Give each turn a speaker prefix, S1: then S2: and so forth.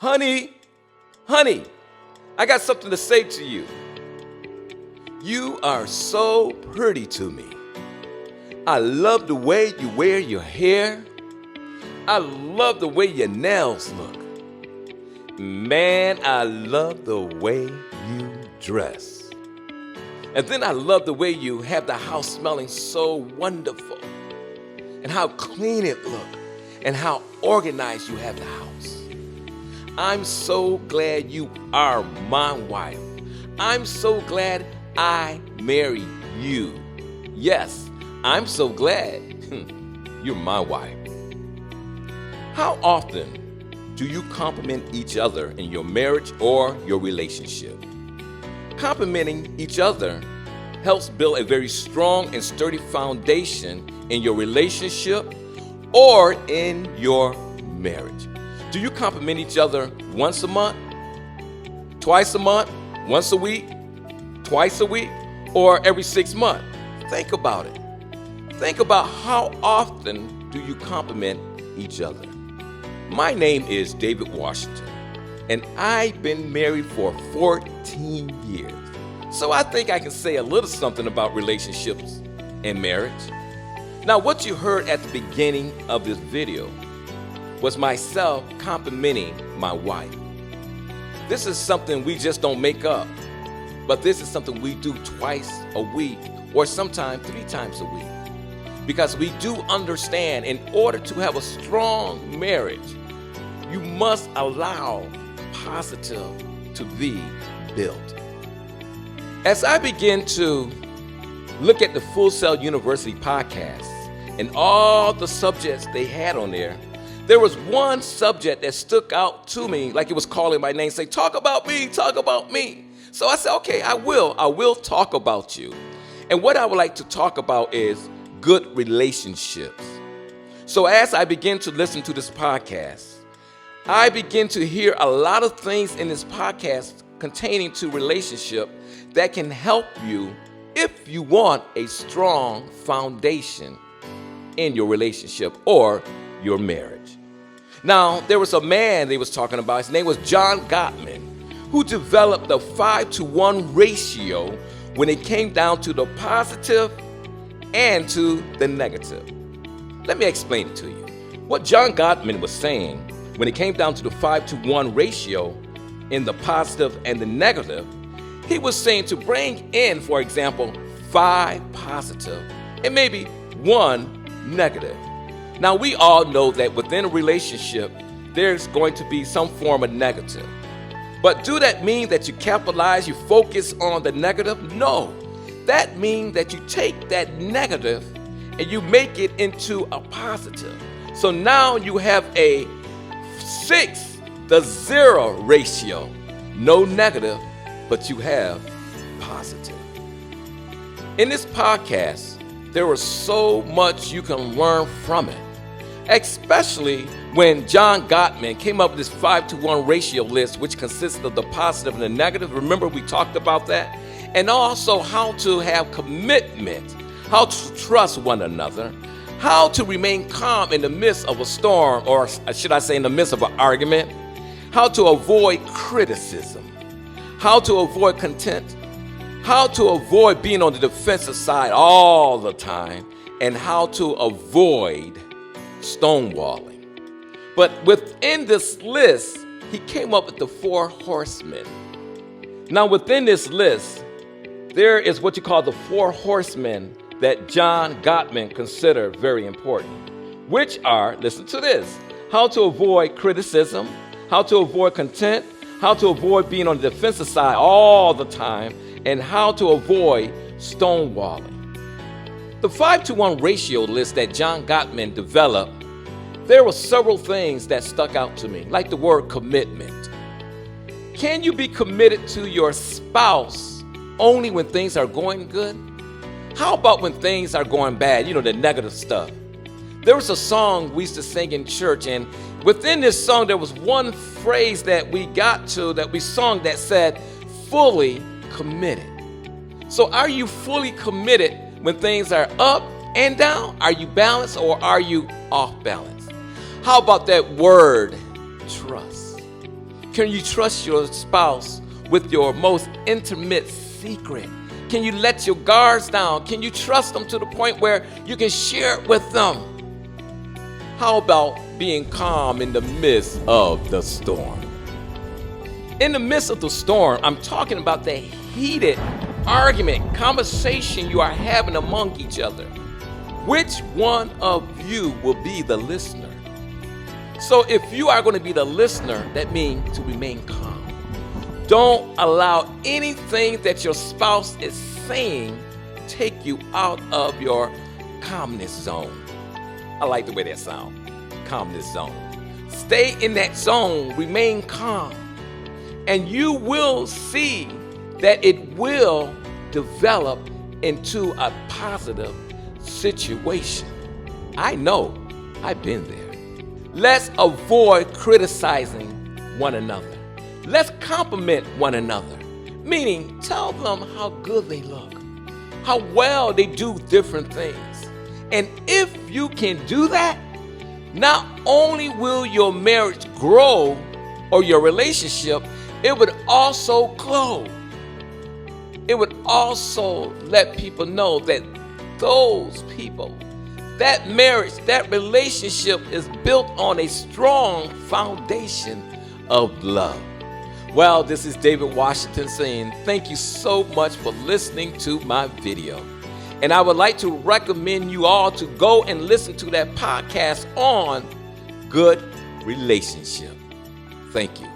S1: Honey, honey, I got something to say to you. You are so pretty to me. I love the way you wear your hair. I love the way your nails look. Man, I love the way you dress. And then I love the way you have the house smelling so wonderful. And how clean it looks. And how organized you have the house. I'm so glad you are my wife. I'm so glad I married you. Yes, I'm so glad you're my wife. How often do you compliment each other in your marriage or your relationship? Complimenting each other helps build a very strong and sturdy foundation in your relationship or in your marriage. Do you compliment each other once a month, twice a month, once a week, twice a week, or every 6 months? Think about it. Think about how often do you compliment each other. My name is David Washington, and I've been married for 14 years. So I think I can say a little something about relationships and marriage. Now, what you heard at the beginning of this video was myself complimenting my wife. This is something we just don't make up, but this is something we do twice a week or sometimes 3 times a week. Because we do understand in order to have a strong marriage, you must allow positive to be built. As I begin to look at the Full Sail University podcast and all the subjects they had on there was one subject that stuck out to me like it was calling my name, say, talk about me, talk about me. So I said, okay, I will talk about you. And what I would like to talk about is good relationships. So as I begin to listen to this podcast, I begin to hear a lot of things in this podcast containing to relationship that can help you if you want a strong foundation in your relationship or your marriage. Now, there was a man they was talking about. His name was John Gottman, who developed the 5-to-1 ratio when it came down to the positive and to the negative. Let me explain it to you. What John Gottman was saying when it came down to the 5-to-1 ratio in the positive and the negative, he was saying to bring in, for example, 5 positive and maybe 1 negative. Now, we all know that within a relationship, there's going to be some form of negative. But do that mean that you capitalize, you focus on the negative? No. That means that you take that negative and you make it into a positive. So now you have a 6-to-0 ratio. No negative, but you have positive. In this podcast, there was so much you can learn from it, especially when John Gottman came up with this 5-to-1 ratio list, which consists of the positive and the negative. Remember, we talked about that. And also how to have commitment, how to trust one another, how to remain calm in the midst of a storm, or should I say in the midst of an argument, how to avoid criticism, how to avoid contempt, how to avoid being on the defensive side all the time, and how to avoid stonewalling. But within this list, he came up with the 4 horsemen. Now, within this list, there is what you call the 4 horsemen that John Gottman considered very important, which are, listen to this, how to avoid criticism, how to avoid contempt, how to avoid being on the defensive side all the time, and how to avoid stonewalling. The 5-to-1 ratio list that John Gottman developed, there were several things that stuck out to me, like the word commitment. Can you be committed to your spouse only when things are going good? How about when things are going bad, the negative stuff? There was a song we used to sing in church, and within this song, there was one phrase that we sung that said, fully committed. So are you fully committed when things are up and down? Are you balanced or are you off balance? How about that word, trust? Can you trust your spouse with your most intimate secret? Can you let your guards down? Can you trust them to the point where you can share it with them? How about being calm in the midst of the storm? In the midst of the storm, I'm talking about the heated argument, conversation you are having among each other. Which one of you will be the listener? So if you are going to be the listener, that means to remain calm. Don't allow anything that your spouse is saying take you out of your calmness zone. I like the way that sounds. Calmness zone. Stay in that zone. Remain calm. And you will see that it will develop into a positive situation. I know. I've been there. Let's avoid criticizing one another. Let's compliment one another. Meaning, tell them how good they look, how well they do different things. And if you can do that, not only will your marriage grow or your relationship, it would also glow. It would also let people know that those people, that marriage, that relationship is built on a strong foundation of love. Well, this is David Washington saying thank you so much for listening to my video. And I would like to recommend you all to go and listen to that podcast on Good Relationship. Thank you.